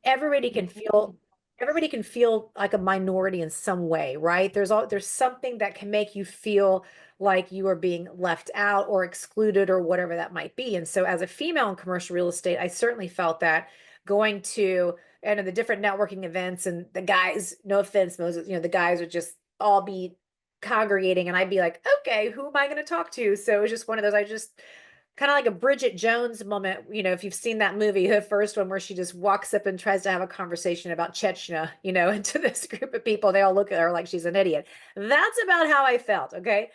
everybody can feel like a minority in some way, right? There's something that can make you feel like you are being left out or excluded or whatever that might be. And so as a female in commercial real estate, I certainly felt that going to and the different networking events, and the guys, no offense, Moses, the guys would just all be congregating and I'd be like, okay, who am I going to talk to? So it was just one of those, I just kind of like a Bridget Jones moment, if you've seen that movie, the first one where she just walks up and tries to have a conversation about Chechnya, into this group of people. They all look at her like she's an idiot. That's about how I felt. Okay.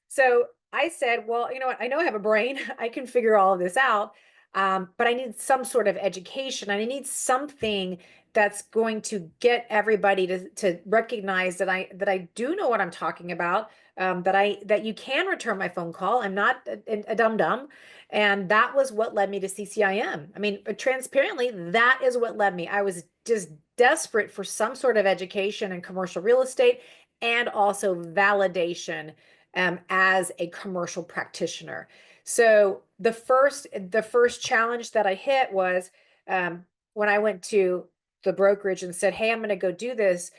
So I said, well, you know what? I know I have a brain. I can figure all of this out. But I need some sort of education. And I need something that's going to get everybody to recognize that I do know what I'm talking about. That you can return my phone call. I'm not a dum dum. And that was what led me to CCIM. I mean, transparently, that is what led me. I was just desperate for some sort of education in commercial real estate and also validation as a commercial practitioner. So the first challenge that I hit was when I went to the brokerage and said, "Hey, I'm going to go do this."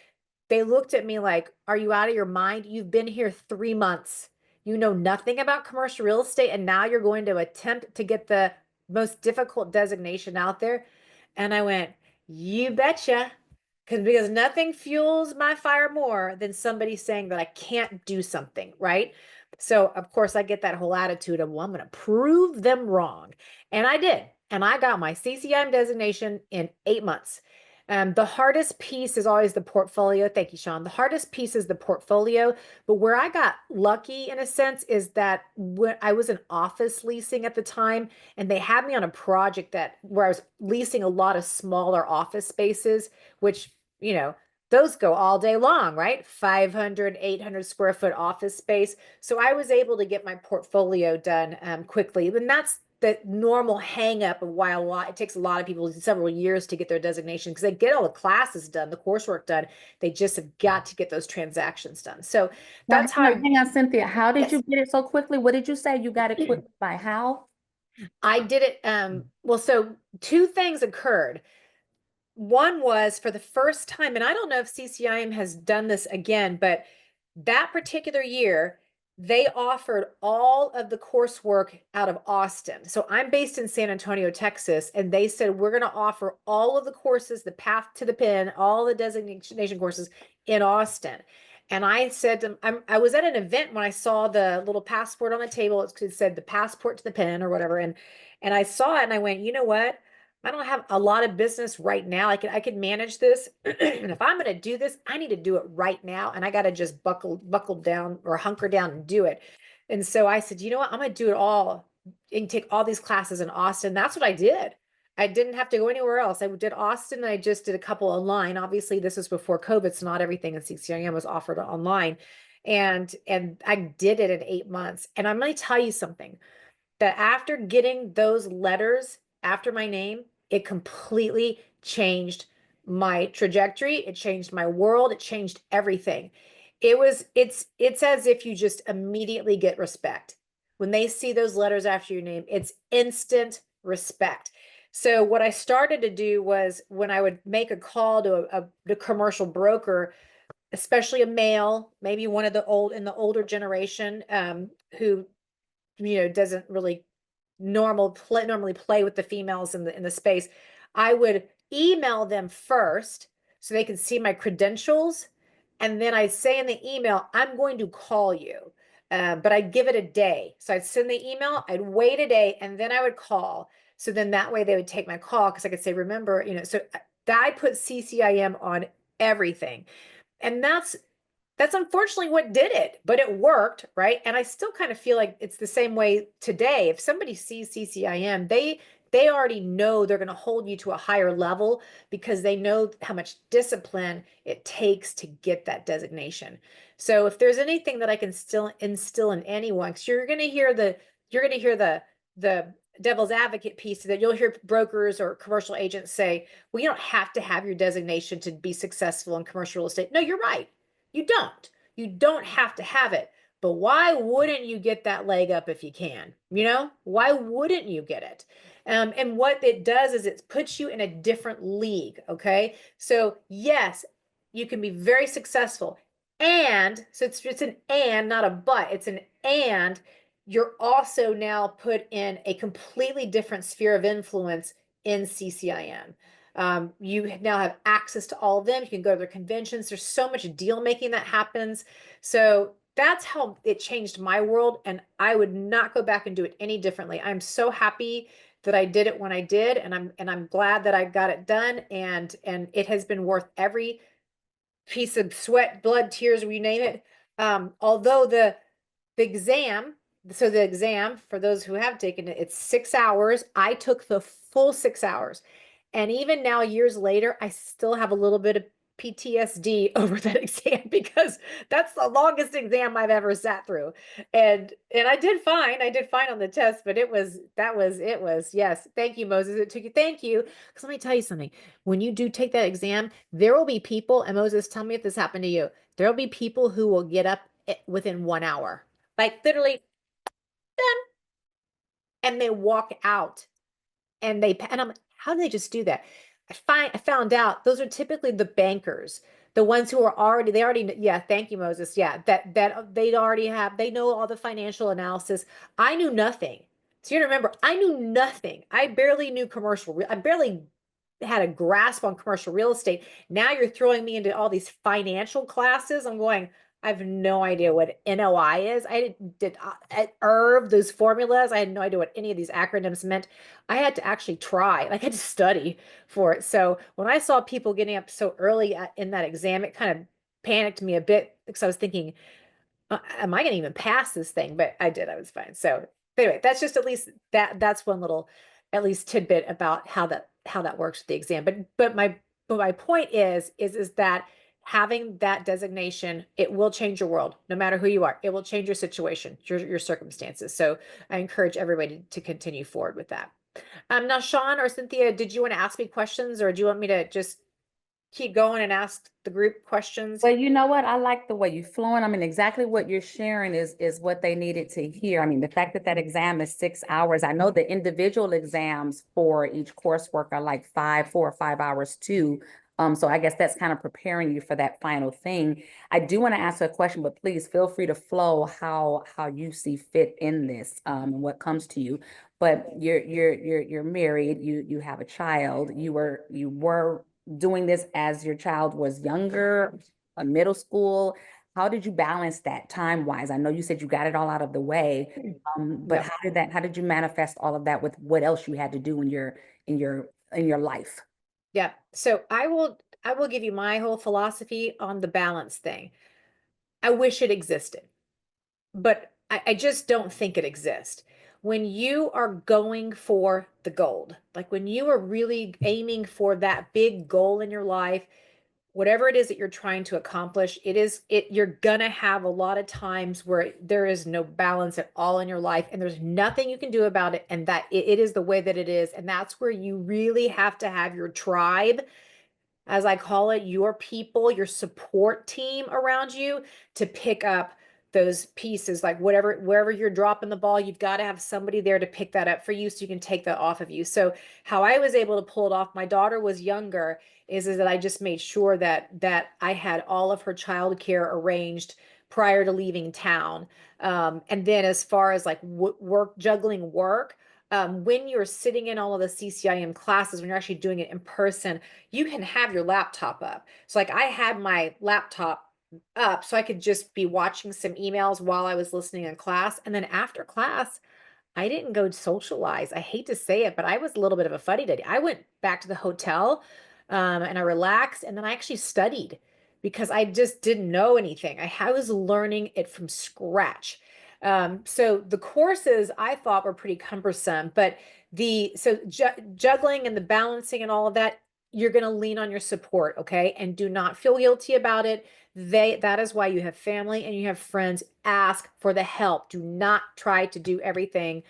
They looked at me like, "Are you out of your mind? You've been here 3 months. You know nothing about commercial real estate, and now you're going to attempt to get the most difficult designation out there." And I went, "You betcha." Because nothing fuels my fire more than somebody saying that I can't do something, right? So, of course, I get that whole attitude of, well, I'm going to prove them wrong. And I did. And I got my CCIM designation in 8 months. The hardest piece is always the portfolio. Thank you, Sean. The hardest piece is the portfolio. But where I got lucky in a sense is that when I was in office leasing at the time, and they had me on a project where I was leasing a lot of smaller office spaces, which, those go all day long, right? 500, 800 square foot office space. So I was able to get my portfolio done quickly. And that's the normal hang up of why it takes a lot of people several years to get their designation, because they get all the classes done, the coursework done. They just have got to get those transactions done. So Now, that's how hang on, Cynthia. How did yes, you get it so quickly? What did you say? You got it quick by how? I did it. Well, so two things occurred. One was for the first time, and I don't know if CCIM has done this again, but that particular year, they offered all of the coursework out of Austin. So I'm based in San Antonio, Texas, and they said, we're going to offer all of the courses, the path to the pin, all the designation courses in Austin. And I said to them, I was at an event when I saw the little passport on the table. It said the passport to the pin or whatever. And I saw it and I went, you know what? I don't have a lot of business right now. I can manage this. And if I'm going to do this, I need to do it right now. And I got to just buckle down or hunker down and do it. And so I said, you know what? I'm going to do it all and take all these classes in Austin. That's what I did. I didn't have to go anywhere else. I did Austin and I just did a couple online. Obviously, this was before COVID, so not everything in CCIM was offered online. And I did it in 8 months. And I'm going to tell you something, that after getting those letters after my name, it completely changed my trajectory. It changed my world. It changed everything. It's as if you just immediately get respect. When they see those letters after your name, it's instant respect. So what I started to do was when I would make a call to a commercial broker, especially a male, maybe one of the older generation, who doesn't really normally play with the females in the space, I would email them first so they can see my credentials, and then I say in the email, I'm going to call you. But I'd give it a day. So I'd send the email, I'd wait a day, and then I would call. So then that way they would take my call because I could say, remember, so that I put CCIM on everything. And that's unfortunately what did it, but it worked, right? And I still kind of feel like it's the same way today. If somebody sees CCIM, they already know they're going to hold you to a higher level because they know how much discipline it takes to get that designation. So if there's anything that I can still instill in anyone, because you're going to hear the devil's advocate piece, that you'll hear brokers or commercial agents say, well, you don't have to have your designation to be successful in commercial real estate. No, you're right. You don't. You don't have to have it. But why wouldn't you get that leg up if you can? Why wouldn't you get it? And what it does is it puts you in a different league. Okay. So yes, you can be very successful. And so it's an and, not a but. It's an and you're also now put in a completely different sphere of influence in CCIM. You now have access to all of them. You can go to their conventions. There's so much deal making that happens. So that's how it changed my world. And I would not go back and do it any differently. I'm so happy that I did it when I did, and I'm glad that I got it done. And it has been worth every piece of sweat, blood, tears, you name it. Although the exam, so the exam, for those who have taken it, it's 6 hours. I took the full 6 hours. And even now, years later, I still have a little bit of PTSD over that exam because that's the longest exam I've ever sat through. And I did fine. I did fine on the test, but yes. Thank you, Moses. It took you, thank you. Because let me tell you something. When you do take that exam, there will be people, and Moses, tell me if this happened to you. There will be people who will get up within 1 hour. Like literally done. And they walk out and I'm like, how do they just do that? I found out those are typically the bankers, the ones who are already, yeah, thank you, Moses. Yeah, that they already have, they know all the financial analysis. I knew nothing. So you remember, I knew nothing. I barely knew I barely had a grasp on commercial real estate. Now you're throwing me into all these financial classes. I'm going, I have no idea what NOI is. I did at IRV, those formulas. I had no idea what any of these acronyms meant. I had to actually try, like I had to study for it. So when I saw people getting up so early in that exam, it kind of panicked me a bit because I was thinking, am I going to even pass this thing? But I did. I was fine. So anyway, that's just at least that's one little, at least tidbit about how that works with the exam. But my point is that having that designation, it will change your world, no matter who you are. It will change your situation, your circumstances. So I encourage everybody to continue forward with that. Now, Sean or Cynthia, did you want to ask me questions, or do you want me to just keep going and ask the group questions? Well, you know what? I like the way you're flowing. I mean, exactly what you're sharing is what they needed to hear. I mean, the fact that that exam is 6 hours. I know the individual exams for each coursework are like 4 or 5 hours too. So I guess that's kind of preparing you for that final thing. I do want to ask a question, but please feel free to flow how you see fit in this and what comes to you. But you're married. You have a child. You were doing this as your child was younger, middle school. How did you balance that time wise? I know you said you got it all out of the way, but Yeah. how did you manifest all of that with what else you had to do in your life? Yeah. So I will give you my whole philosophy on the balance thing. I wish it existed, but I just don't think it exists. When you are going for the gold, like when you are really aiming for that big goal in your life, whatever it is that you're trying to accomplish, you're gonna have a lot of times where there is no balance at all in your life, and there's nothing you can do about it, and that it is the way that it is. And that's where you really have to have your tribe, as I call it, your people, your support team around you to pick up those pieces. Like whatever, wherever you're dropping the ball, you've got to have somebody there to pick that up for you so you can take that off of you. So how I was able to pull it off, my daughter was younger, is that I just made sure that I had all of her childcare arranged prior to leaving town. And then as far as like work, juggling work, when you're sitting in all of the CCIM classes, when you're actually doing it in person, you can have your laptop up. So like I had my laptop up so I could just be watching some emails while I was listening in class. And then after class, I didn't go socialize. I hate to say it, but I was a little bit of a fuddy duddy. I went back to the hotel and I relaxed, and then I actually studied because I just didn't know anything. I was learning it from scratch. So the courses I thought were pretty cumbersome, but juggling and the balancing and all of that, you're going to lean on your support, okay? And do not feel guilty about it. That is why you have family and you have friends. Ask for the help. Do not try to do everything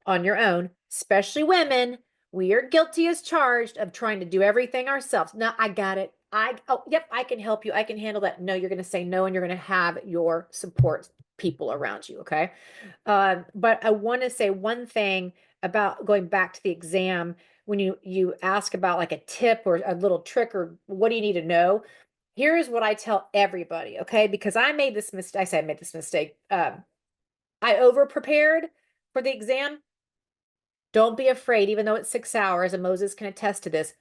on your own, especially women. We are guilty as charged of trying to do everything ourselves. No, I got it. Oh, yep, I can help you. I can handle that. No, you're going to say no, and you're going to have your support people around you. Okay. But I want to say one thing about going back to the exam, when you ask about like a tip or a little trick or what do you need to know, here's what I tell everybody, okay? Because I made this mistake. I say I made this mistake. I over prepared for the exam. Don't be afraid, even though it's 6 hours, and Moses can attest to this.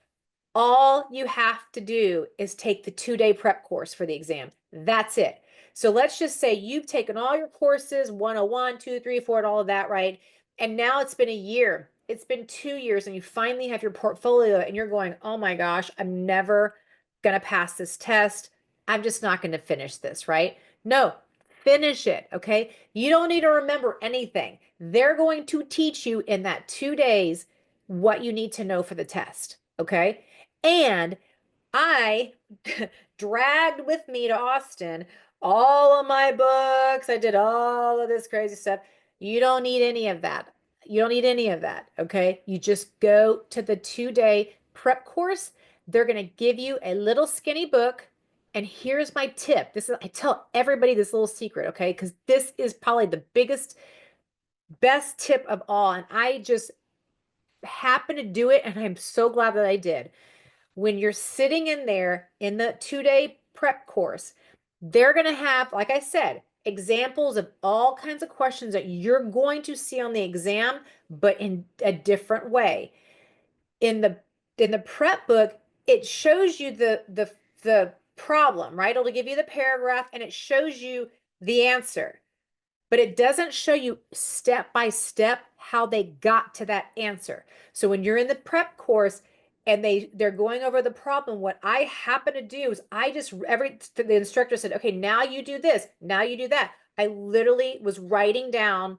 All you have to do is take the 2-day prep course for the exam. That's it. So let's just say you've taken all your courses, 101, 2, 3, 4, and all of that, right? And now it's been a year. It's been 2 years, and you finally have your portfolio, and you're going, oh my gosh, I'm never going to pass this test. I'm just not going to finish this, right? No, finish it, okay? You don't need to remember anything. They're going to teach you in that 2 days what you need to know for the test, okay? And I dragged with me to Austin all of my books. I did all of this crazy stuff. You don't need any of that. You don't need any of that. Okay. You just go to the 2-day prep course. They're going to give you a little skinny book. And here's my tip. I tell everybody this little secret. Okay. Because this is probably the best tip of all. And I just happened to do it. And I'm so glad that I did. When you're sitting in there in the 2-day prep course, they're going to have, like I said, examples of all kinds of questions that you're going to see on the exam, but in a different way. In the prep book, it shows you the problem, right? It'll give you the paragraph and it shows you the answer, but it doesn't show you step by step how they got to that answer. So when you're in the prep course and they're going over the problem, what I happen to do is the instructor said, okay, now you do this, now you do that. I literally was writing down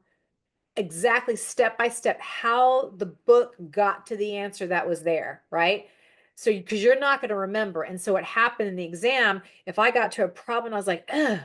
exactly step by step how the book got to the answer that was there, right? So because you're not going to remember. And so what happened in the exam, if I got to a problem, I was like, ugh,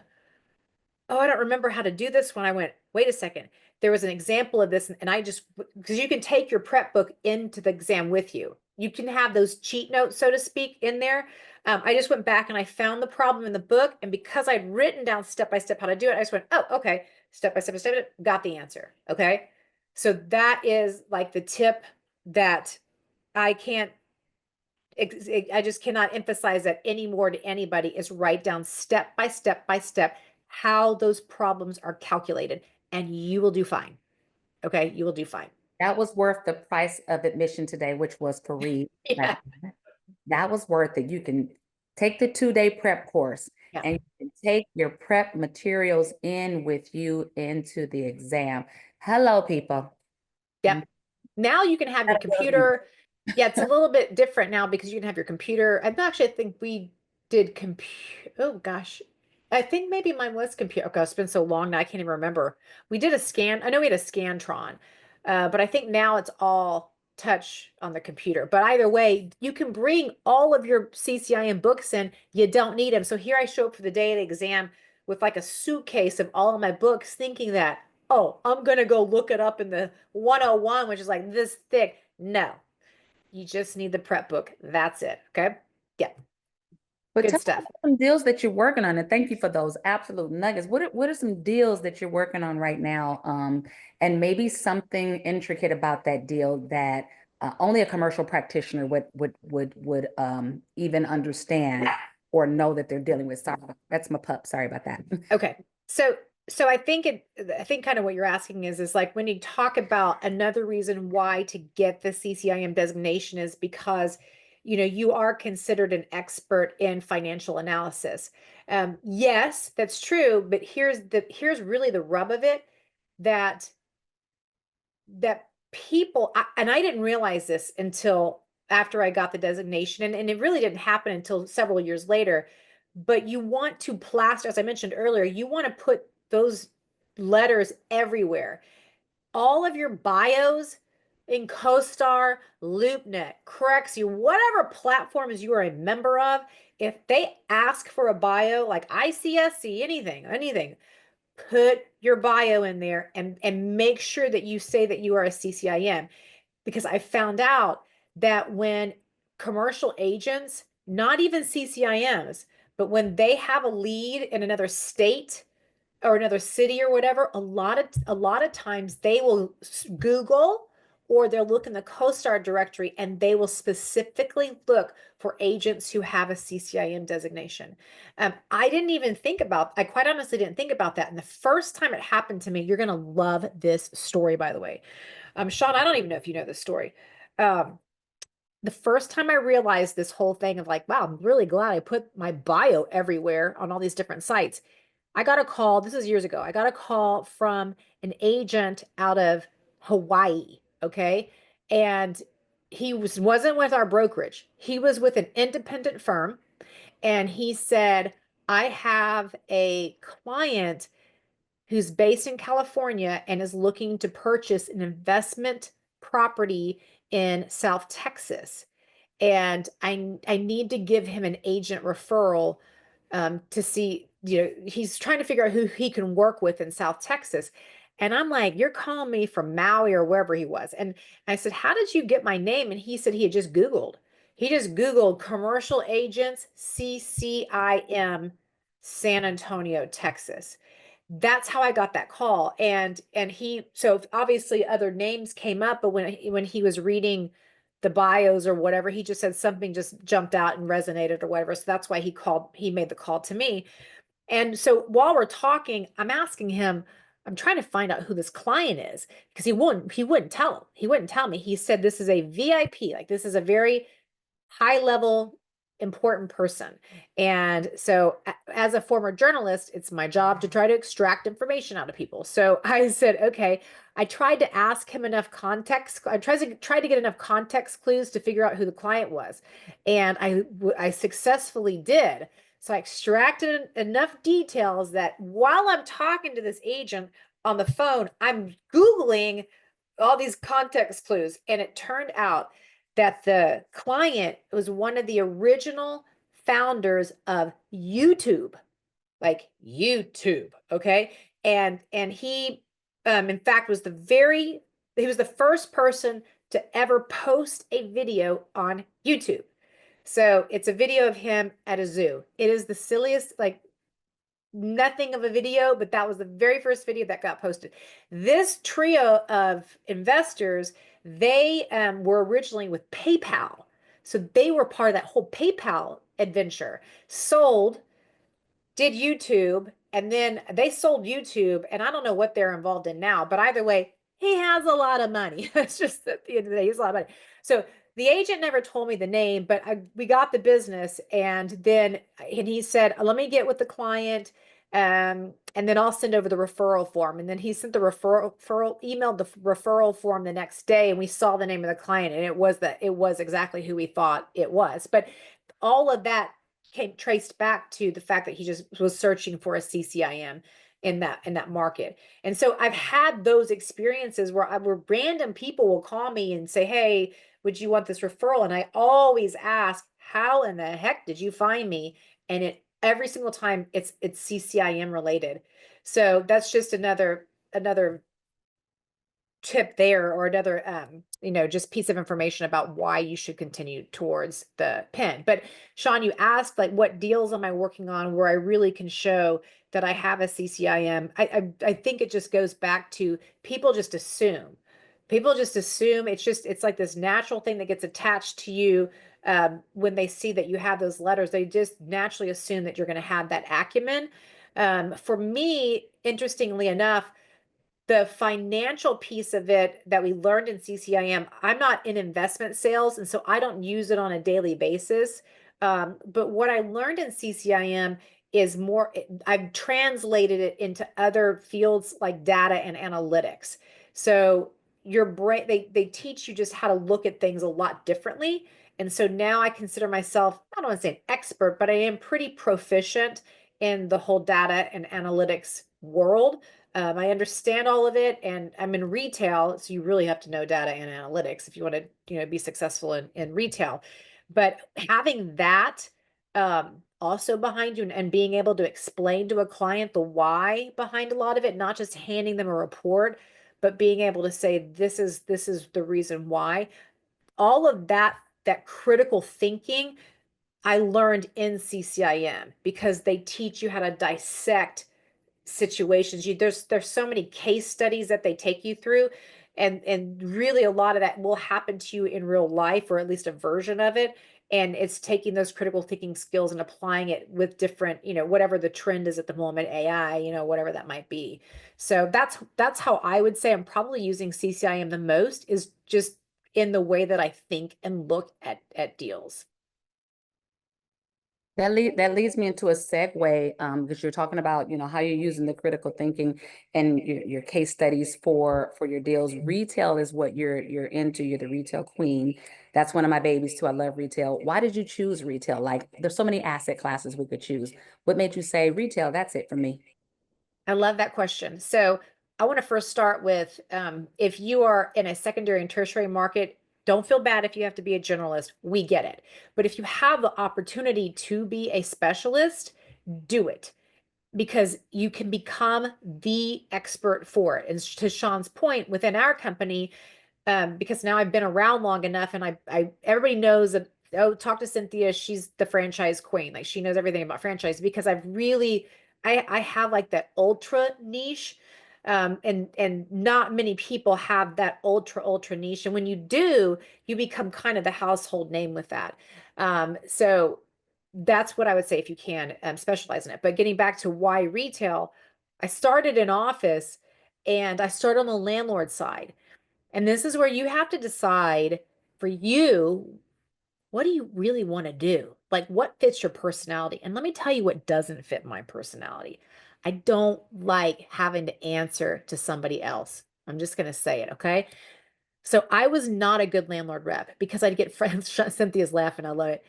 oh, I don't remember how to do this one. I went, wait a second. There was an example of this, and I just, because you can take your prep book into the exam with you. You can have those cheat notes, so to speak, in there. I just went back and I found the problem in the book. And because I'd written down step by step how to do it, I just went, oh, okay, step by step, got the answer. Okay. So that is like the tip that I can't I just cannot emphasize that anymore to anybody is write down step by step how those problems are calculated and you will do fine. Okay. You will do fine. That was worth the price of admission today, which was for read. Yeah. That was worth it. You can take the 2-day prep course Yeah. and you can take your prep materials in with you into the exam. Hello, people. Yep. Now you can have your computer. Yeah, it's a little bit different now because you can have your computer. And actually, I think we did oh gosh. I think maybe mine was computer. Okay, it's been so long now, I can't even remember. We did a scan. I know we had a Scantron, but I think now it's all touch on the computer. But either way, you can bring all of your CCIM books in. You don't need them. So here I show up for the day of the exam with like a suitcase of all of my books, thinking that, oh, I'm going to go look it up in the 101, which is like this thick. No, you just need the prep book. That's it. Okay. Yeah. But Good tell me stuff. about some deals that you're working on, and thank you for those absolute nuggets. What are some deals that you're working on right now? And maybe something intricate about that deal that only a commercial practitioner would even understand or know that they're dealing with. Sorry, that's my pup. Sorry about that. Okay. So I think kind of what you're asking is like when you talk about another reason why to get the CCIM designation is because you are considered an expert in financial analysis. Yes, that's true, but here's really the rub of it that and I didn't realize this until after I got the designation, and it really didn't happen until several years later. But you want to plaster, as I mentioned earlier, you want to put those letters everywhere. All of your bios in CoStar, LoopNet, Crexu, whatever platforms you are a member of, if they ask for a bio like ICSC, anything, put your bio in there and make sure that you say that you are a CCIM, because I found out that when commercial agents, not even CCIMs, but when they have a lead in another state or another city or whatever, a lot of times they will Google or they'll look in the CoStar directory and they will specifically look for agents who have a CCIM designation. I didn't even think about, I quite honestly didn't think about that. And the first time it happened to me, you're going to love this story, by the way. Sean, I don't even know if you know this story. The first time I realized this whole thing of like, wow, I'm really glad I put my bio everywhere on all these different sites. I got a call, this is years ago. I got a call from an agent out of Hawaii, okay? And wasn't with our brokerage. He was with an independent firm, and he said, "I have a client who's based in California and is looking to purchase an investment property in South Texas. And I need to give him an agent referral to see, he's trying to figure out who he can work with in South Texas." And I'm like, "You're calling me from Maui or wherever he was." And I said, "How did you get my name?" And he said he had just Googled. He just Googled commercial agents, CCIM, San Antonio, Texas. That's how I got that call. And he, so obviously other names came up, but when he was reading the bios or whatever, he just said something just jumped out and resonated or whatever. So that's why he made the call to me. And so while we're talking, I'm asking him, I'm trying to find out who this client is, because he wouldn't tell him. He wouldn't tell me. He said this is a VIP, like this is a very high level important person. And so as a former journalist, it's my job to try to extract information out of people. So I said, okay, I tried to ask him enough context. I tried to get enough context clues to figure out who the client was. And I successfully did. So I extracted enough details that while I'm talking to this agent on the phone, I'm Googling all these context clues. And it turned out that the client was one of the original founders of YouTube, like YouTube, okay? And he in fact he was the first person to ever post a video on YouTube. So it's a video of him at a zoo. It is the silliest, like nothing of a video, but that was the very first video that got posted. This trio of investors, they were originally with PayPal. So they were part of that whole PayPal adventure. Sold, did YouTube, and then they sold YouTube, and I don't know what they're involved in now, but either way, he has a lot of money. It's just at the end of the day, he's a lot of money. So the agent never told me the name, but we got the business, and he said, "Let me get with the client, and then I'll send over the referral form." And then he sent the emailed the referral form the next day, and we saw the name of the client, and it was exactly who we thought it was. But all of that came traced back to the fact that he just was searching for a CCIM in that market. And so I've had those experiences where random people will call me and say, "Hey, would you want this referral?" And I always ask, "How in the heck did you find me?" And every single time it's CCIM related. So that's just another tip there, or another just piece of information about why you should continue towards the pin. But Sean, you asked like what deals am I working on where I really can show that I have a CCIM. I think it just goes back to people just assume. People just assume it's like this natural thing that gets attached to you when they see that you have those letters. They just naturally assume that you're going to have that acumen. For me, interestingly enough, the financial piece of it that we learned in CCIM, I'm not in investment sales, and so I don't use it on a daily basis. But what I learned in CCIM is more, I've translated it into other fields like data and analytics. So your brain, they teach you just how to look at things a lot differently. And so now I consider myself, I don't want to say an expert, but I am pretty proficient in the whole data and analytics world. I understand all of it, and I'm in retail, so you really have to know data and analytics if you want to, be successful in retail. But having that also behind you, and being able to explain to a client the why behind a lot of it, not just handing them a report, but being able to say, this is the reason why. All of that critical thinking I learned in CCIM, because they teach you how to dissect situations. There's so many case studies that they take you through. And really a lot of that will happen to you in real life, or at least a version of it. And it's taking those critical thinking skills and applying it with different, whatever the trend is at the moment, AI, whatever that might be. So that's how I would say I'm probably using CCIM the most, is just in the way that I think and look at deals. That leads me into a segue, because you're talking about, how you're using the critical thinking and your case studies for your deals. Retail is what you're into. You're the retail queen. That's one of my babies too. I love retail. Why did you choose retail? Like, there's so many asset classes we could choose. What made you say retail? That's it for me. I love that question. So I want to first start with, if you are in a secondary and tertiary market, don't feel bad if you have to be a generalist. We get it. But if you have the opportunity to be a specialist, do it, because you can become the expert for it. And to Sean's point, within our company, because now I've been around long enough, and everybody knows that, oh, talk to Cynthia, she's the franchise queen. Like, she knows everything about franchise, because I have like that ultra niche. And not many people have that ultra niche. And when you do, you become kind of the household name with that. So that's what I would say, if you can specialize in it. But getting back to why retail, I started in office, and I started on the landlord side. And this is where you have to decide for you, what do you really want to do? Like, what fits your personality? And let me tell you what doesn't fit my personality. I don't like having to answer to somebody else. I'm just going to say it, okay? So I was not a good landlord rep, because I'd get friends. Cynthia's laughing. I love it.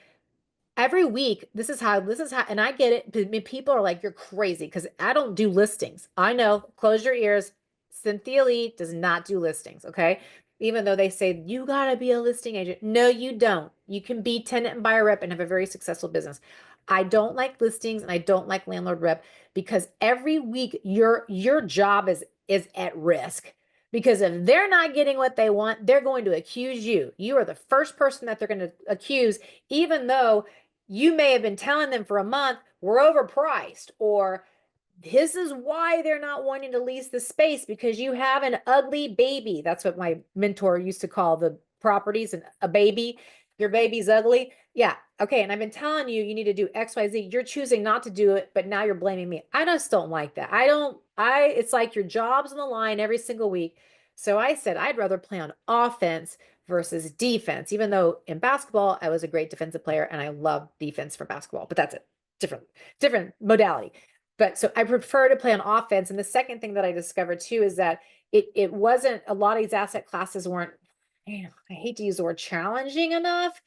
Every week, this is how, and I get it. People are like, you're crazy, because I don't do listings. I know, close your ears. Cynthia Lee does not do listings, okay? Even though they say you gotta be a listing agent. No, you don't. You can be tenant and buyer rep and have a very successful business. I don't like listings, and I don't like landlord rep, because every week your job is at risk. Because if they're not getting what they want, they're going to accuse you. You are the first person that they're going to accuse, even though you may have been telling them for a month, we're overpriced, or this is why they're not wanting to lease the space, because you have an ugly baby. That's what my mentor used to call the properties, and a baby. Your baby's ugly. Yeah. Okay. And I've been telling you, you need to do XYZ. You're choosing not to do it, but now you're blaming me. I just don't like that. It's like your job's on the line every single week. So I said, I'd rather play on offense versus defense, even though in basketball, I was a great defensive player and I love defense for basketball, but that's it. Different modality. But so I prefer to play on offense. And the second thing that I discovered too is that it wasn't, a lot of these asset classes weren't, I hate to use the word challenging enough.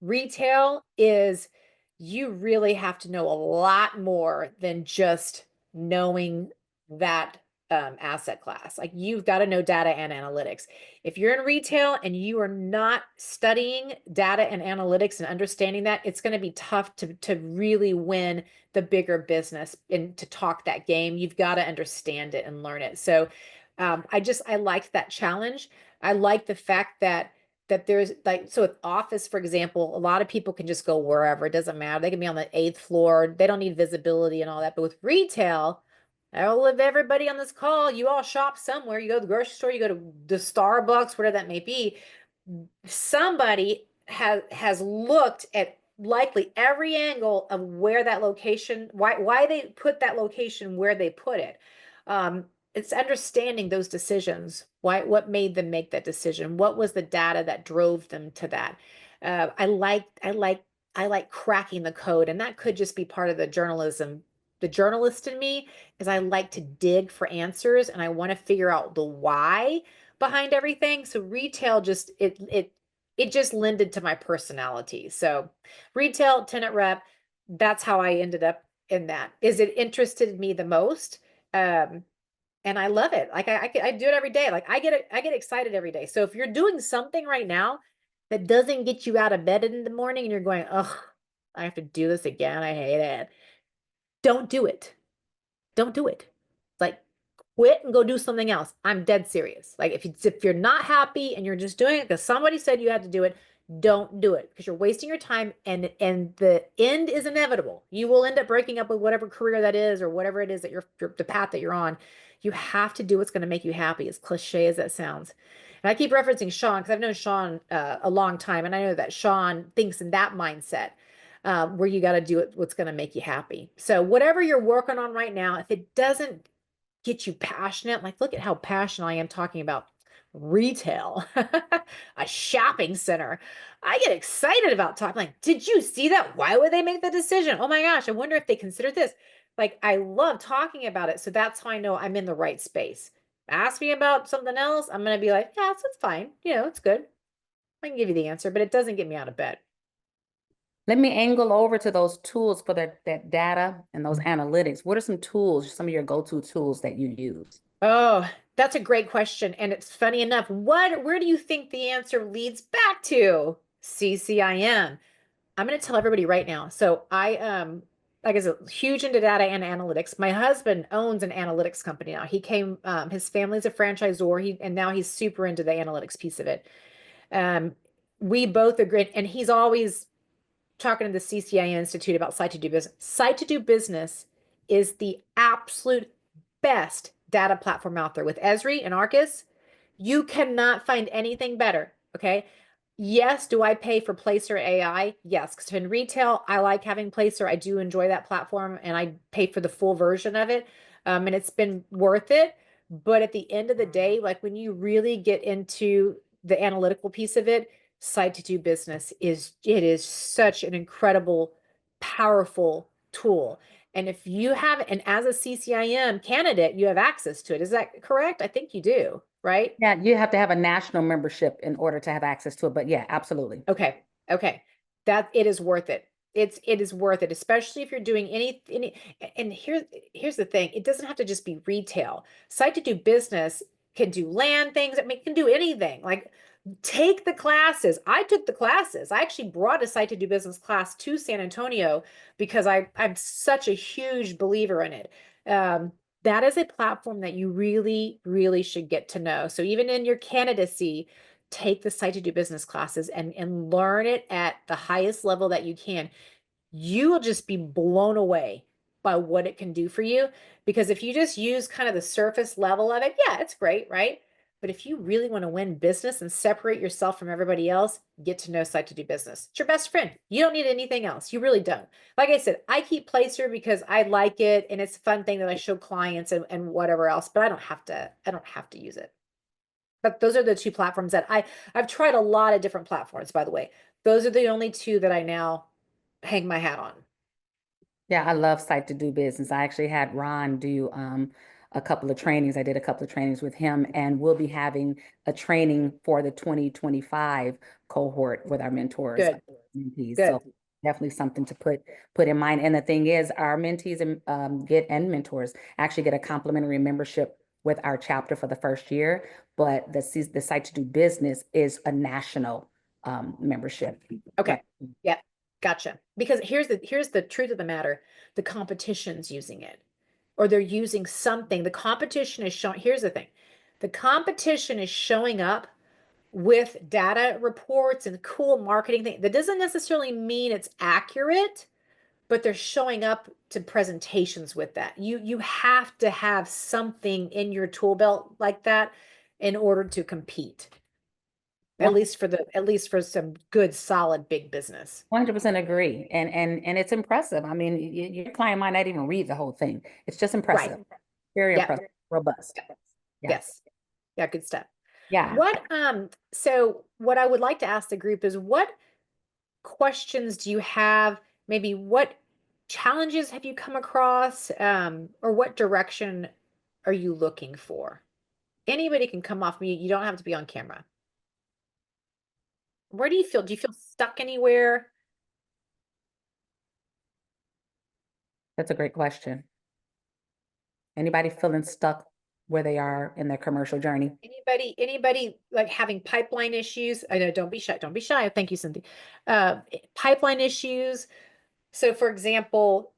Retail is, you really have to know a lot more than just knowing that asset class. Like, you've got to know data and analytics. If you're in retail and you are not studying data and analytics and understanding that, it's going to be tough to really win the bigger business and to talk that game. You've got to understand it and learn it. So I liked that challenge. I like the fact that there's, like, so with office, for example, a lot of people can just go wherever. It doesn't matter. They can be on the 8th floor. They don't need visibility and all that. But with retail, all of everybody on this call, you all shop somewhere. You go to the grocery store, you go to the Starbucks, whatever that may be. Somebody has looked at likely every angle of where that location, why they put that location where they put it. It's understanding those decisions. What made them make that decision? What was the data that drove them to that? I like cracking the code, and that could just be part of the journalism. The journalist in me is, I like to dig for answers, and I want to figure out the why behind everything. So retail just it just lended to my personality. So retail, tenant rep, that's how I ended up in that. Is it interested me the most? And I love it. Like, I do it every day. Like, I get excited every day. So if you're doing something right now that doesn't get you out of bed in the morning, and you're going, oh, I have to do this again, I hate it. Don't do it. Don't do it. Like, quit and go do something else. I'm dead serious. Like, if you're not happy and you're just doing it because somebody said you had to do it, don't do it because you're wasting your time and the end is inevitable. You will end up breaking up with whatever career that is or whatever it is that you're the path that you're on. You have to do what's going to make you happy, as cliche as that sounds. And I keep referencing Sean because I've known Sean a long time, and I know that Sean thinks in that mindset where you got to do it what's going to make you happy. So whatever you're working on right now, if it doesn't get you passionate, like look at how passionate I am talking about retail, a shopping center. I get excited about talking. Like, did you see that? Why would they make the decision? Oh my gosh, I wonder if they considered this. Like, I love talking about it. So that's how I know I'm in the right space. Ask me about something else. I'm going to be like, yeah, it's fine. It's good. I can give you the answer, but it doesn't get me out of bed. Let me angle over to those tools for that data and those analytics. What are some tools, some of your go-to tools that you use? Oh, that's a great question. And it's funny enough, where do you think the answer leads back to? CCIM. I'm going to tell everybody right now. So like I said, huge into data and analytics. My husband owns an analytics company now. His family's a franchisor. And now he's super into the analytics piece of it. Um, we both agree, and he's always talking to the CCIM Institute about site to do business. Site to do business is the absolute best data platform out there with Esri and Arcus. You cannot find anything better. Okay. Yes. Do I pay for Placer AI? Yes. Because in retail, I like having Placer. I do enjoy that platform and I pay for the full version of it. And it's been worth it. But at the end of the day, like when you really get into the analytical piece of it, site to do business is such an incredible, powerful tool. And if you have, and as a CCIM candidate, you have access to it. Is that correct? I think you do, right? Yeah, you have to have a national membership in order to have access to it. But yeah, absolutely. Okay. Okay. That it is worth it. It is worth it, especially if you're doing any, and here's the thing. It doesn't have to just be retail. Site to do business can do land things. It can do anything. Like take the classes. I took the classes. I actually brought a site to do business class to San Antonio because I'm such a huge believer in it. That is a platform that you really, really should get to know. So even in your candidacy, take the site to do business classes and learn it at the highest level that you can. You will just be blown away by what it can do for you. Because if you just use kind of the surface level of it, yeah, it's great, right? But if you really want to win business and separate yourself from everybody else, get to know site to do business. It's your best friend. You don't need anything else. You really don't. Like I said, I keep Placer because I like it and it's a fun thing that I show clients and whatever else, but I don't have to use it. But those are the two platforms that I've tried a lot of different platforms, by the way. Those are the only two that I now hang my hat on. Yeah, I love Site to Do Business. I actually had Ron do a couple of trainings. I did a couple of trainings with him, and we'll be having a training for the 2025 cohort with our mentors, Good, mentees. good. So definitely something to put in mind. And the thing is, our mentees and get and mentors actually get a complimentary membership with our chapter for the first year. But the Site to Do Business is a national membership. Okay. Yeah. Yeah. Gotcha. Because here's the truth of the matter. The competition's using it, or they're using something. The competition is showing, here's the thing. The competition is showing up with data reports and cool marketing thing. That doesn't necessarily mean it's accurate, but they're showing up to presentations with that. You have to have something in your tool belt like that in order to compete. At least for some good, solid big business. 100% agree. And it's impressive. I mean, your client might not even read the whole thing. It's just Right. impressive. Very Yeah. impressive, robust. Yeah. Yes. Yeah, good stuff. Yeah. So what I would like to ask the group is what questions do you have? Maybe what challenges have you come across? Or what direction are you looking for? Anybody can come off mute. You don't have to be on camera. Where do you feel? Do you feel stuck anywhere? That's a great question. Anybody feeling stuck where they are in their commercial journey? Anybody like having pipeline issues? I know, don't be shy. Don't be shy. Thank you, Cynthia. Pipeline issues. So for example,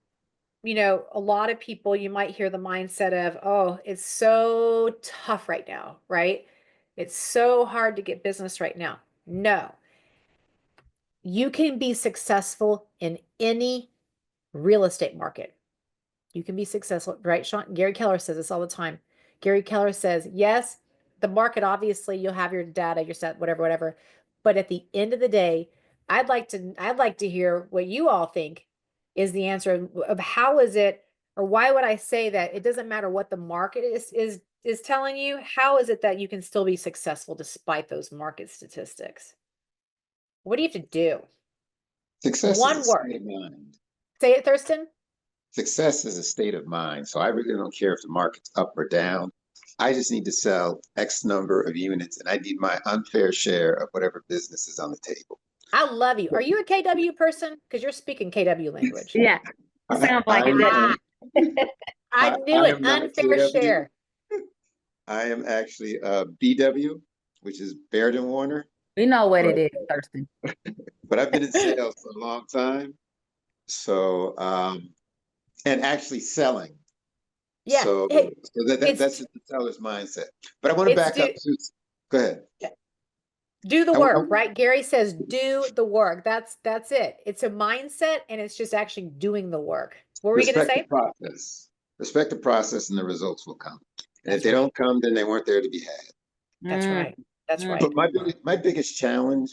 a lot of people, you might hear the mindset of, oh, it's so tough right now, right? It's so hard to get business right now. No, you can be successful in any real estate market. You can be successful, right, Sean? Gary Keller says this all the time. Gary Keller says, yes, the market, obviously, you'll have your data, your set, whatever, whatever. But at the end of the day, I'd like to hear what you all think is the answer of how is it, or why would I say that it doesn't matter what the market is telling you? How is it that you can still be successful despite those market statistics? What do you have to do? Success is a One state word. of mind. Say it, Thurston. Success is a state of mind. So I really don't care if the market's up or down. I just need to sell X number of units and I need my unfair share of whatever business is on the table. I love you. Are you a KW person? Because you're speaking KW language. Yeah, sounds like it, Ah, I knew I it. am not Unfair KW. share. I am actually BW, which is Baird and Warner. we know what But, it is, Thurston. but I've been in sales for a long time. So, and actually selling. Yeah. So, Hey, that's it's just the seller's mindset. But I want to it's back up to, go ahead. do the I, I, work, right? Gary says do the work. That's it. It's a mindset and it's just actually doing the work. What were you gonna respect the say? process. Respect the process and the results will come. And if That's they right. don't come, then they weren't there to be had. That's Mm, right. That's mm, right. But my biggest challenge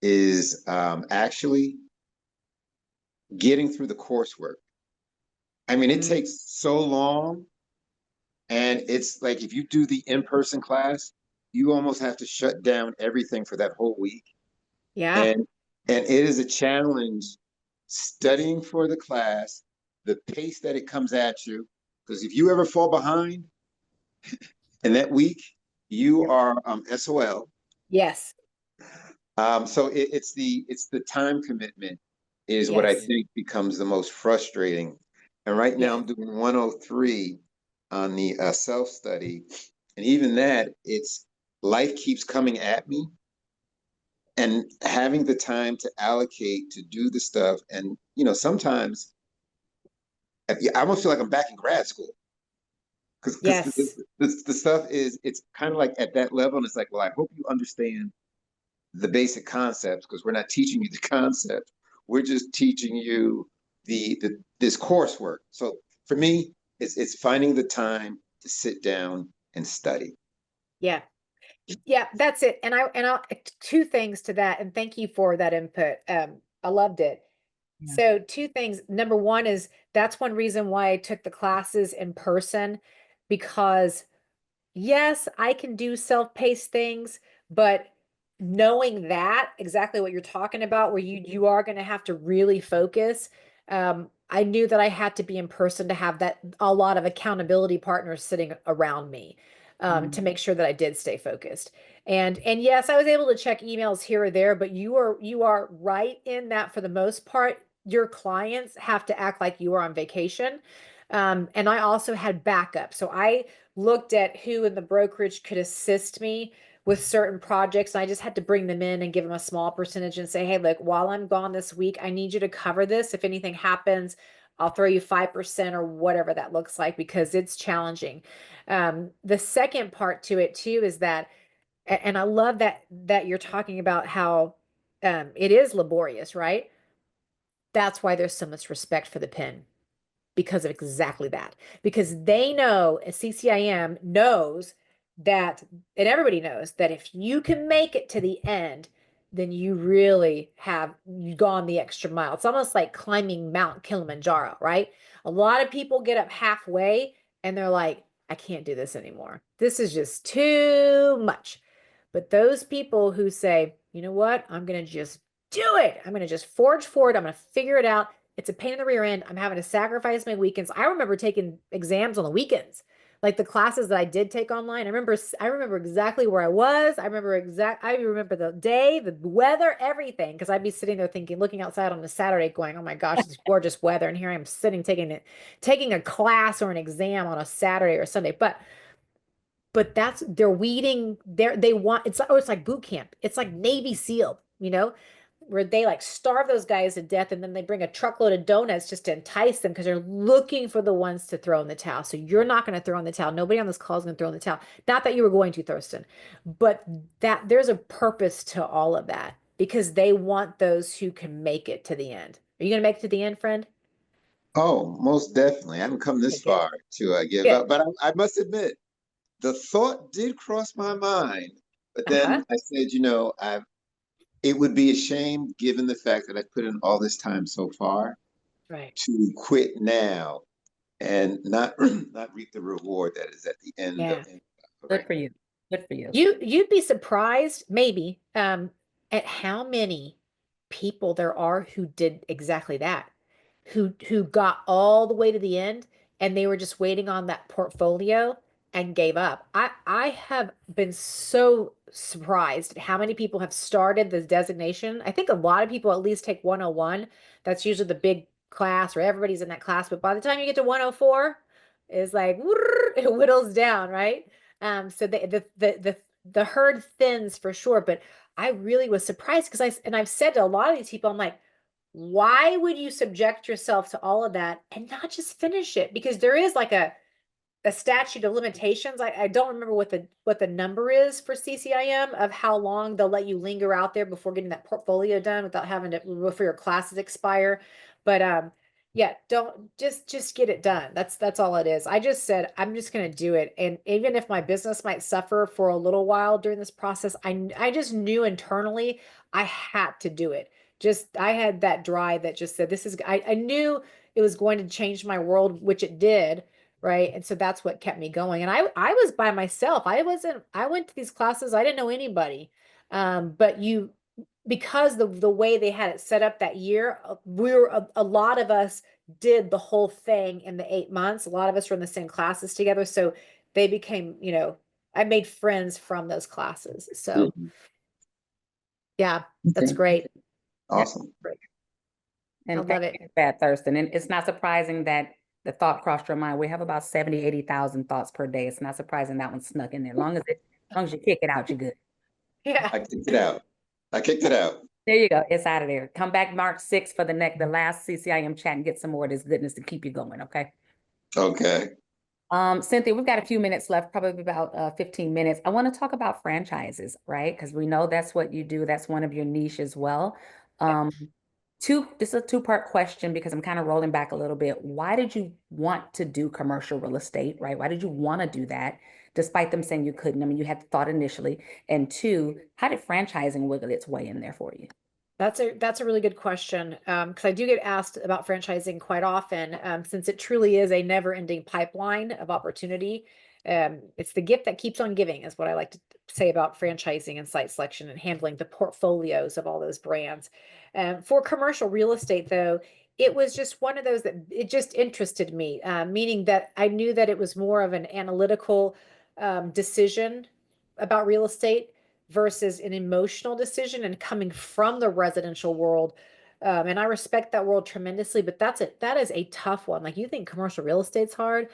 is actually getting through the coursework. I mean, it mm, takes so long. And it's like if you do the in-person class, you almost have to shut down everything for that whole week. Yeah. And and it is a challenge studying for the class, the pace that it comes at you. Because if you ever fall behind in that week, you are SOL. Yes. So it's the time commitment is what I Yes. think becomes the most frustrating. And right now Yes. I'm doing 103 on the self study, and even that, it's life keeps coming at me, and having the time to allocate to do the stuff, and sometimes I almost feel like I'm back in grad school because Yes. the stuff is it's kind of like at that level, and it's like, well, I hope you understand the basic concepts because we're not teaching you the concept. We're just teaching you the this coursework. So for me, it's finding the time to sit down and study. Yeah. Yeah, that's it. And I two things to that, and thank you for that input. I loved it. yeah. So two things. Number one is that's one reason why I took the classes in person, because yes, I can do self-paced things, but knowing that exactly what you're talking about, where you are going to have to really focus, I knew that I had to be in person to have that a lot of accountability partners sitting around me, to Mm, make sure that I did stay focused. And yes, I was able to check emails here or there, but you are right in that for the most part, your clients have to act like you are on vacation. And I also had backup. So I looked at who in the brokerage could assist me with certain projects. And I just had to bring them in and give them a small percentage and say, hey, look, while I'm gone this week, I need you to cover this. If anything happens, I'll throw you 5% or whatever that looks like, because it's challenging. The second part to it too is that, and I love that you're talking about how it is laborious, right? That's why there's so much respect for the pen, because of exactly that. Because they know, CCIM knows that, and everybody knows that if you can make it to the end, then you really have gone the extra mile. It's almost like climbing Mount Kilimanjaro, right? A lot of people get up halfway and they're like, I can't do this anymore. This is just too much. But those people who say, you know what, I'm going to just do it. I'm going to just forge forward. I'm going to figure it out. It's a pain in the rear end. I'm having to sacrifice my weekends. I remember taking exams on the weekends, like the classes that I did take online. I remember exactly where I was. I remember the day, the weather, everything. Because I'd be sitting there thinking, looking outside on a Saturday going, oh my gosh, it's gorgeous weather. And here I am sitting taking a class or an exam on a Saturday or Sunday. But they're weeding they want it's like boot camp. It's like Navy SEAL, where they like starve those guys to death and then they bring a truckload of donuts just to entice them because they're looking for the ones to throw in the towel. So you're not going to throw in the towel. Nobody on this call is going to throw in the towel. Not that you were going to, Thurston, but that there's a purpose to all of that. because they want those who can make it to the end. Are you going to make it to the end, friend? Oh, most definitely. I haven't come this Okay, good. far to give Good. up, but I must admit, the thought did cross my mind. But Uh-huh. then I said, it would be a shame, given the fact that I put in all this time so far, Right. to quit now and not not reap the reward that is at the end of Yeah. Good right for you. Good for you. You'd be surprised, maybe, at how many people there are who did exactly that, who got all the way to the end and they were just waiting on that portfolio and gave up. I have been so surprised at how many people have started this designation. I think a lot of people at least take 101. That's usually the big class, or everybody's in that class. But by the time you get to 104, it's like it whittles down, right? So the herd thins for sure, but I really was surprised because I've said to a lot of these people, I'm like, why would you subject yourself to all of that and not just finish it? Because there is like a statute of limitations. I don't remember what the number is for CCIM of how long they'll let you linger out there before getting that portfolio done without having to before your classes expire. But yeah, don't just get it done. That's all it is. I just said I'm just gonna do it. And even if my business might suffer for a little while during this process, I just knew internally I had to do it. Just I had that drive that just said this is I knew it was going to change my world, which it did, right? And so that's what kept me going. And I was by myself. I went to these classes, I didn't know anybody. But you because the way they had it set up that year, we were a lot of us did the whole thing in the 8 months. A lot of us were in the same classes together. So they became, I made friends from those classes. So Mhm. yeah, that's Okay, great. awesome. Great. I And thank love it. you for that, Thurston. And it's not surprising that the thought crossed your mind. We have about 70, 80,000 thoughts per day. It's not surprising that one snuck in there. As long as you kick it out, you're good. Yeah. I kicked it out. I kicked it out. There you go. It's out of there. Come back March 6th for the last CCIM chat and get some more of this goodness to keep you going, okay? Okay. Cynthia, we've got a few minutes left, probably about 15 minutes. I want to talk about franchises, right? Because we know that's what you do. That's one of your niche as well. Um, this is a two-part question because I'm kind of rolling back a little bit. Why did you want to do commercial real estate, right? Why did you want to do that, despite them saying you couldn't? I mean, you had the thought initially. And two, how did franchising wiggle its way in there for you? That's a really good question, because I do get asked about franchising quite often, since it truly is a never-ending pipeline of opportunity. It's the gift that keeps on giving, is what I like to say about franchising and site selection and handling the portfolios of all those brands. For commercial real estate, though, it was just one of those that it just interested me, meaning that I knew that it was more of an analytical decision about real estate versus an emotional decision and coming from the residential world. And I respect that world tremendously, but that is a tough one. Like, you think commercial real estate's hard?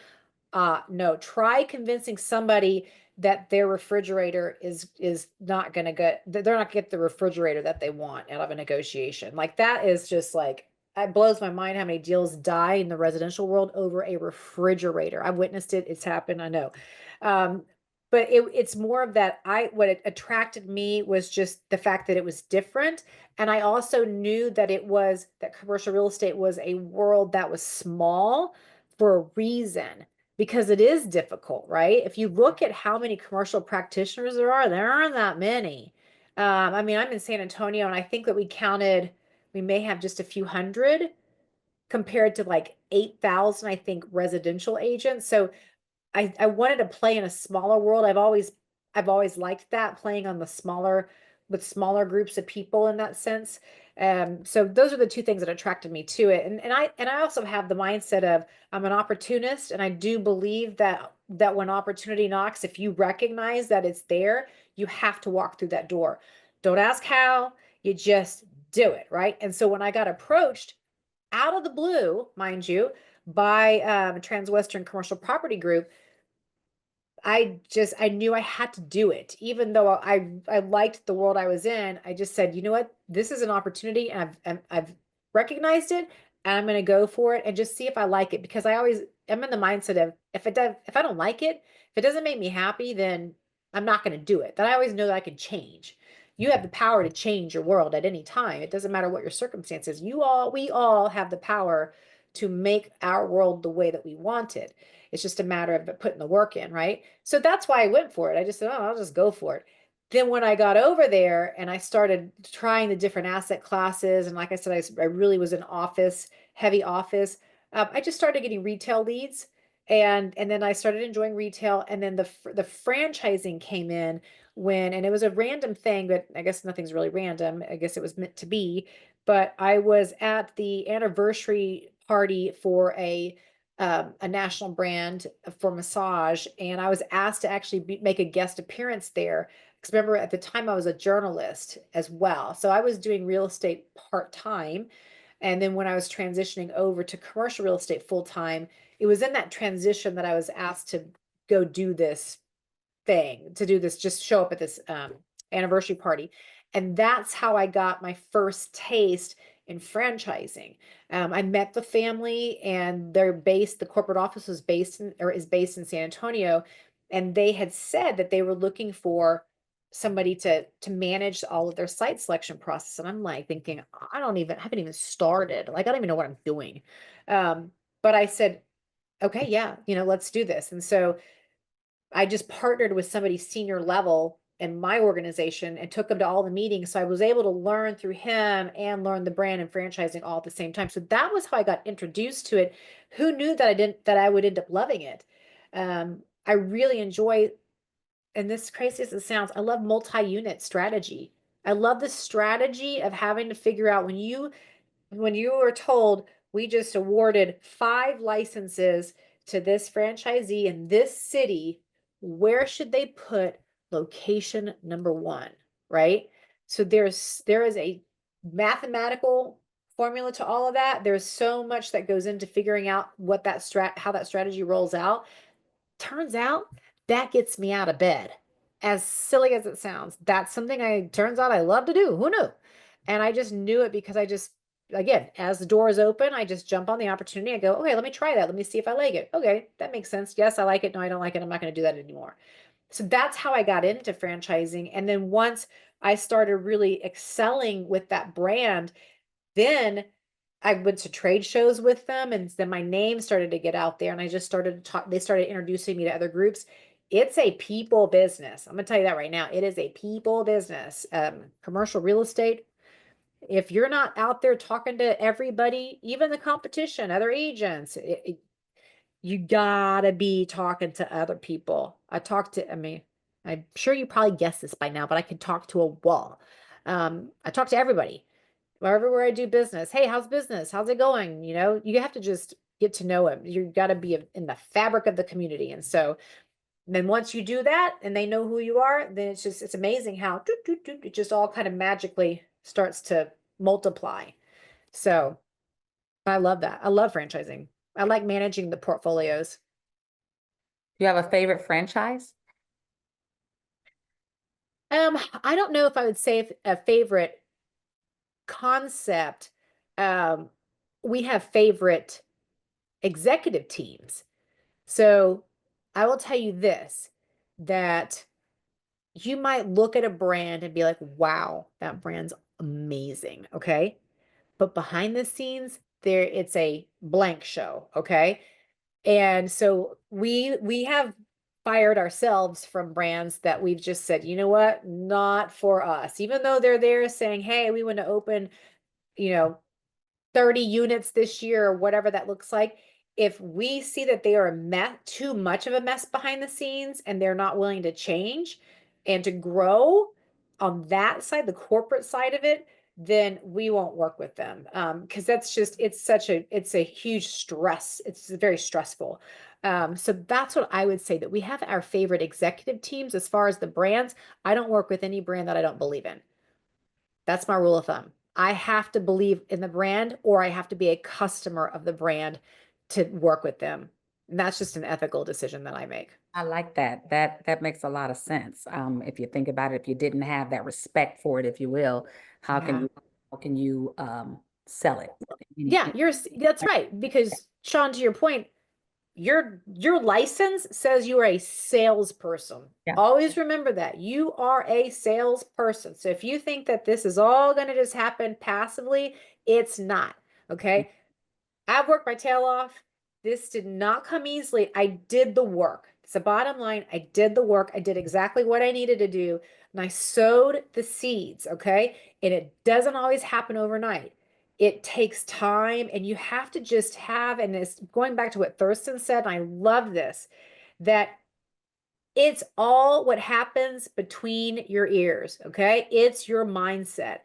No, try convincing somebody that their refrigerator is not gonna get they're not gonna get the refrigerator that they want out of a negotiation. Like, that is just like it blows my mind how many deals die in the residential world over a refrigerator. I've witnessed it, it's happened, I know. Um, but it's more of that. What attracted me was just the fact that it was different. And I also knew that that commercial real estate was a world that was small for a reason, because it is difficult, right? If you look at how many commercial practitioners there aren't that many. I mean, I'm in San Antonio, and I think that we may have just a few hundred compared to like 8,000, I think, residential agents. So I wanted to play in a smaller world. I've always liked that, playing on the smaller with smaller groups of people in that sense. So those are the two things that attracted me to it. And I also have the mindset of I'm an opportunist, and I do believe that when opportunity knocks, if you recognize that it's there, you have to walk through that door. Don't ask how, you just do it, right? And so when I got approached out of the blue, mind you, by Transwestern Commercial Property Group, I knew I had to do it. Even though I liked the world I was in, I just said, you know what, this is an opportunity, and I've recognized it, and I'm going to go for it and just see if I like it, because I always am in the mindset of if I don't like it, if it doesn't make me happy, then I'm not going to do it. That I always know that I can change. you have the power to change your world at any time. It doesn't matter what your circumstances. We all have the power to make our world the way that we want it. It's just a matter of putting the work in, right? So that's why I went for it. I just said, oh, I'll just go for it. Then when I got over there and I started trying the different asset classes, and like I said, I really was in office, heavy office. I just started getting retail leads, and then I started enjoying retail, and then the franchising came in and it was a random thing, but I guess nothing's really random. I guess it was meant to be. But I was at the anniversary party for a national brand for massage, and I was asked to actually make a guest appearance there. Because remember, at the time, I was a journalist as well. So I was doing real estate part-time. And then when I was transitioning over to commercial real estate full-time, it was in that transition that I was asked to go do this thing, to do this, just show up at this anniversary party. And that's how I got my first taste in franchising. I met the family, and the corporate office was is based in San Antonio. And they had said that they were looking for somebody to manage all of their site selection process. And I'm like thinking, haven't even started. Like, I don't even know what I'm doing. But I said, okay, yeah, let's do this. And so I just partnered with somebody senior level in my organization and took him to all the meetings. So I was able to learn through him and learn the brand and franchising all at the same time. So that was how I got introduced to it. Who knew that I would end up loving it? I really enjoy, and this crazy as it sounds, I love multi-unit strategy. I love the strategy of having to figure out when you were told we just awarded 5 licenses to this franchisee in this city, where should they put location number 1, right? So there is a mathematical formula to all of that. There's so much that goes into figuring out how that strategy rolls out. Turns out that gets me out of bed. As silly as it sounds, that's something turns out I love to do. Who knew? And I just knew it because again, as the doors open, I just jump on the opportunity. I go, okay, let me try that. Let me see if I like it. Okay, that makes sense. Yes, I like it. No, I don't like it. I'm not going to do that anymore. So that's how I got into franchising. And then once I started really excelling with that brand, then I went to trade shows with them, and then my name started to get out there, and I just started to talk. They started introducing me to other groups. It's a people business. I'm gonna tell you that right now. It is a people business. Commercial real estate. If you're not out there talking to everybody, even the competition, other agents, you gotta be talking to other people. I mean, I'm sure you probably guessed this by now, but I can talk to a wall. I talk to everybody everywhere I do business. Hey, how's business? How's it going? You have to just get to know them. You got to be in the fabric of the community. And so then once you do that and they know who you are, then it's amazing how it just all kind of magically starts to multiply. So I love that. I love franchising. I like managing the portfolios. Do you have a favorite franchise? I don't know if I would say a favorite concept. We have favorite executive teams. So I will tell you this, that you might look at a brand and be like, wow, that brand's amazing. Okay. But behind the scenes, it's a blank show. Okay. And so we have fired ourselves from brands that we've just said, you know what, not for us, even though they're there saying, hey, we want to open, you know, 30 units this year or whatever that looks like. If we see that they are too much of a mess behind the scenes and they're not willing to change and to grow on that side, the corporate side of it, then we won't work with them. Because it's a huge stress. It's very stressful. So that's what I would say, that we have our favorite executive teams. As far as the brands, I don't work with any brand that I don't believe in. That's my rule of thumb. I have to believe in the brand, or I have to be a customer of the brand to work with them. And that's just an ethical decision that I make. I like that. That makes a lot of sense. If you think about it, if you didn't have that respect for it, if you will, how can Yeah. you sell it? Yeah, that's right. Because Sean, to your point, your license says you are a salesperson. Yeah. Always remember that you are a salesperson. So if you think that this is all going to just happen passively, it's not. Okay. I've worked my tail off. This did not come easily. I did the work. It's the bottom line. I did the work. I did exactly what I needed to do. And I sowed the seeds. Okay. And it doesn't always happen overnight. It takes time, and you have to just have, and it's going back to what Thurston said, and I love this, that it's all what happens between your ears, okay? It's your mindset.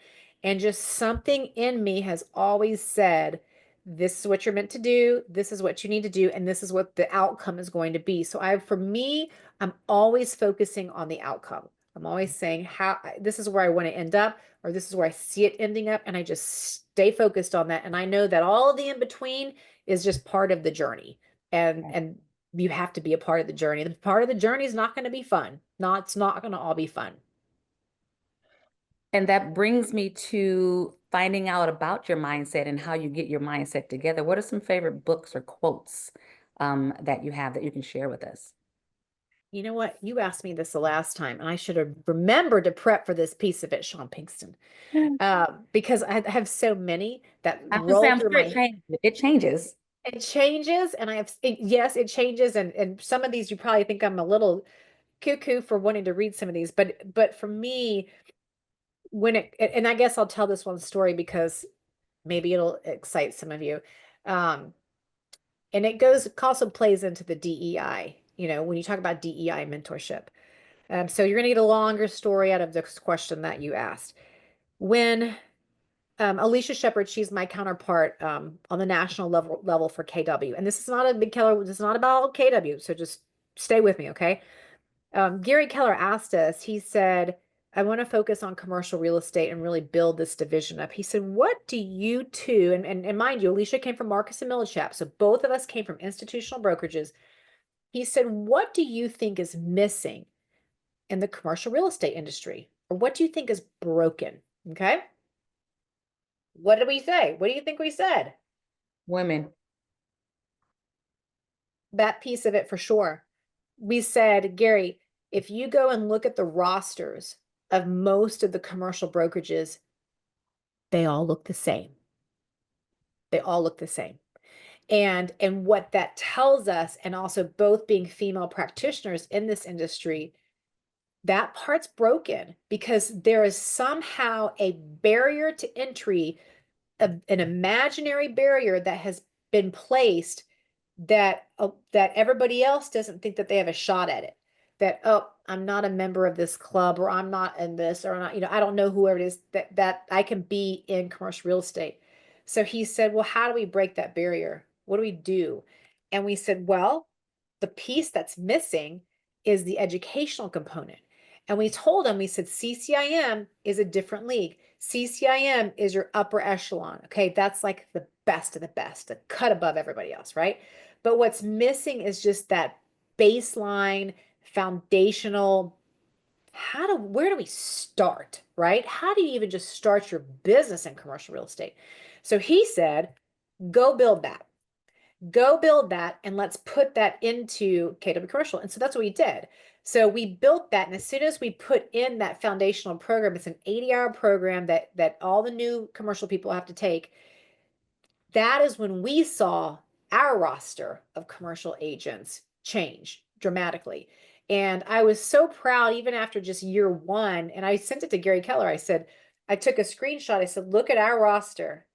And just something in me has always said, this is what you're meant to do, this is what you need to do, and this is what the outcome is going to be. So for me, I'm always focusing on the outcome. I'm always saying this is where I want to end up, or this is where I see it ending up, and I just stay focused on that. And I know that all of the in between is just part of the journey. And you have to be a part of the journey. The part of the journey is not going to be fun. It's not going to all be fun. And that brings me to finding out about your mindset and how you get your mindset together. What are some favorite books or quotes that you have that you can share with us? You know what? You asked me this the last time, and I should have remembered to prep for this piece of it, Sean Pinkston, because I have so many that I have to say, roll I'm through sure my it head. changes. It changes. It changes, and yes, it changes, and some of these you probably think I'm a little cuckoo for wanting to read some of these, but for me, and I guess I'll tell this one story because maybe it'll excite some of you. Um, and it also plays into the DEI, when you talk about DEI mentorship. So you're going to get a longer story out of this question that you asked. When Alicia Shepard, she's my counterpart on the national level for KW. And this is not a big Keller, this is not about KW. So just stay with me, okay? Gary Keller asked us, he said, I want to focus on commercial real estate and really build this division up. He said, what do you two, and mind you, Alicia came from Marcus and Millichap, so both of us came from institutional brokerages. He said, what do you think is missing in the commercial real estate industry? Or what do you think is broken? Okay. What did we say? What do you think we said? Women. That piece of it for sure. We said, Gary, if you go and look at the rosters of most of the commercial brokerages, they all look the same. They all look the same. And what that tells us, and also both being female practitioners in this industry, that part's broken because there is somehow a barrier to entry, an imaginary barrier that has been placed that everybody else doesn't think that they have a shot at it. That, oh, I'm not a member of this club, or I'm not in this, or not, I don't know whoever it is that I can be in commercial real estate. So he said, well, how do we break that barrier? What do we do? And we said, well, the piece that's missing is the educational component. And we told him, we said, CCIM is a different league. CCIM is your upper echelon. Okay. That's like the best of the best, the cut above everybody else, right? But what's missing is just that baseline, foundational, where do we start, right? How do you even just start your business in commercial real estate? So he said, go build that. Go build that, and let's put that into KW Commercial. And so that's what we did. So we built that, and as soon as we put in that foundational program, it's an 80-hour program that all the new commercial people have to take. That is when we saw our roster of commercial agents change dramatically. And I was so proud, even after just year one, and I sent it to Gary Keller. I said, I took a screenshot. I said, look at our roster.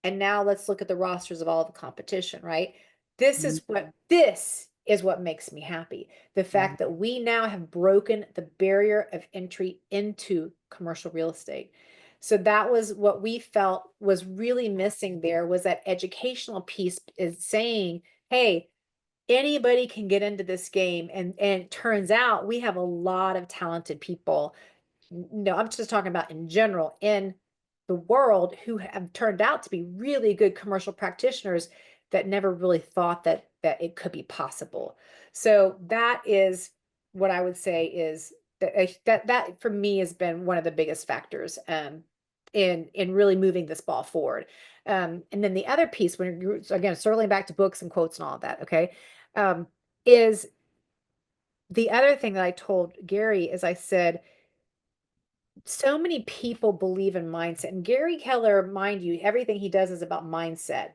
And now let's look at the rosters of all the competition, right? This is what makes me happy. The fact that we now have broken the barrier of entry into commercial real estate. So that was what we felt was really missing there, was that educational piece, is saying, hey, anybody can get into this game. And it turns out we have a lot of talented people. No, I'm just talking about in general in the world, who have turned out to be really good commercial practitioners that never really thought that it could be possible. So that is what I would say is that for me has been one of the biggest factors in really moving this ball forward. And then the other piece, when you're, again, circling back to books and quotes and all of that, okay, Is the other thing that I told Gary is I said, so many people believe in mindset. And Gary Keller, mind you, everything he does is about mindset.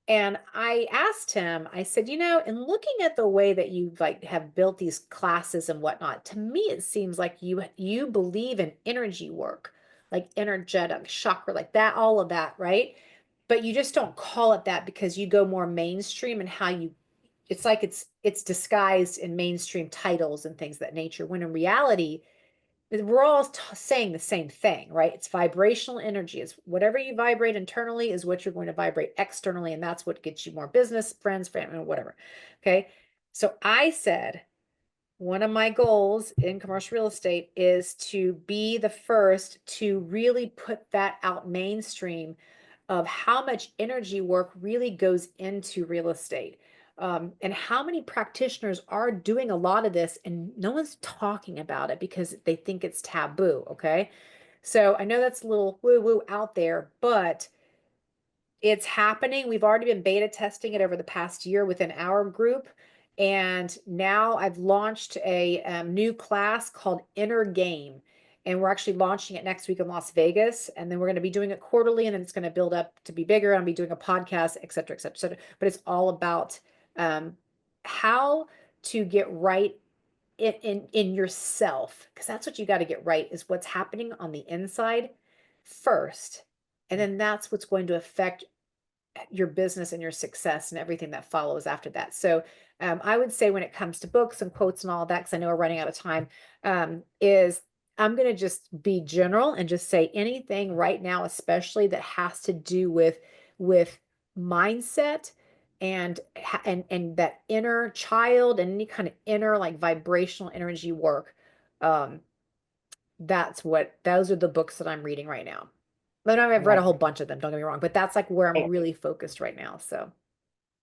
And I asked him, I said, in looking at the way that you like have built these classes and whatnot, to me it seems like you believe in energy work, like energetic, chakra, like that, all of that, right? But you just don't call it that because you go more mainstream and how you it's like it's disguised in mainstream titles and things of that nature, when in reality we're all saying the same thing, right? It's vibrational energy. It's whatever you vibrate internally is what you're going to vibrate externally. And that's what gets you more business, friends, family, whatever. Okay. So I said, one of my goals in commercial real estate is to be the first to really put that out mainstream of how much energy work really goes into real estate. And how many practitioners are doing a lot of this and no one's talking about it because they think it's taboo. Okay. So I know that's a little woo woo out there, but it's happening. We've already been beta testing it over the past year within our group. And now I've launched a new class called Inner Game. And we're actually launching it next week in Las Vegas. And then we're going to be doing it quarterly, and then it's going to build up to be bigger. I'll be doing a podcast, et cetera, et cetera, et cetera. But it's all about how to get right in yourself, because that's what you got to get right, is what's happening on the inside first. And then that's what's going to affect your business and your success and everything that follows after that. So I would say when it comes to books and quotes and all that, because I know we're running out of time, is I'm going to just be general and just say anything right now, especially that has to do with mindset and that inner child and any kind of inner like vibrational energy work. Um, those are the books that I'm reading right now. But I've read a Right. whole bunch of them, don't get me wrong, but that's like where I'm Right. really focused right now. So,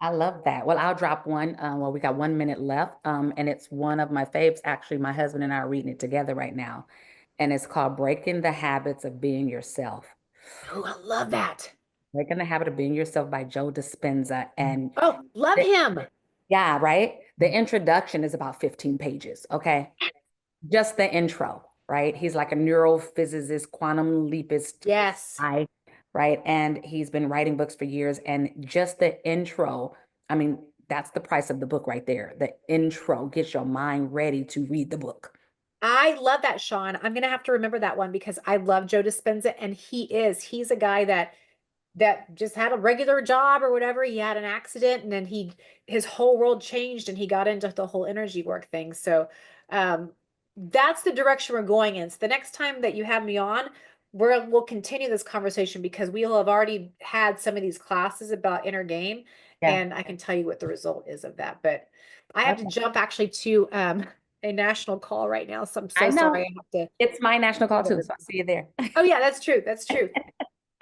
I love that. Well, I'll drop one. Well, we got 1 minute left. And it's one of my faves. Actually, my husband and I are reading it together right now. And it's called Breaking the Habits of Being Yourself. oh, I love that. Breaking the Habit of Being Yourself by Joe Dispenza. And Oh, love the, him. yeah, right. The introduction is about 15 pages. Okay. Just the intro, right? He's like a neurophysicist, quantum leapist Yes. guy, right? And he's been writing books for years. And just the intro, I mean, that's the price of the book right there. The intro gets your mind ready to read the book. I love that, Sean. I'm gonna have to remember that one because I love Joe Dispenza, and he's a guy that just had a regular job or whatever. He had an accident and then his whole world changed and he got into the whole energy work thing. So that's the direction we're going in. So the next time that you have me on, we'll continue this conversation because we'll have already had some of these classes about inner game, Yeah. and I can tell you what the result is of that. But I have to Okay. jump actually to a national call right now. So I'm I so know. sorry. I have to. It's my national call too. So I'll see you there. Oh yeah, that's true. That's true.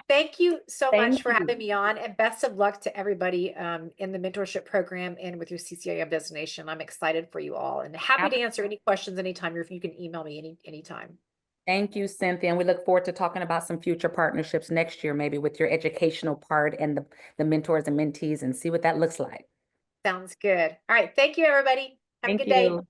Thank you so much Thank for you. having me on, and best of luck to everybody in the mentorship program and with your CCIM designation. I'm excited for you all and happy to answer any questions anytime. You can email me anytime. Thank you, Cynthia. And we look forward to talking about some future partnerships next year, maybe with your educational part and the mentors and mentees, and see what that looks like. Sounds good. All right. Thank you, everybody. Have a Thank good day. you.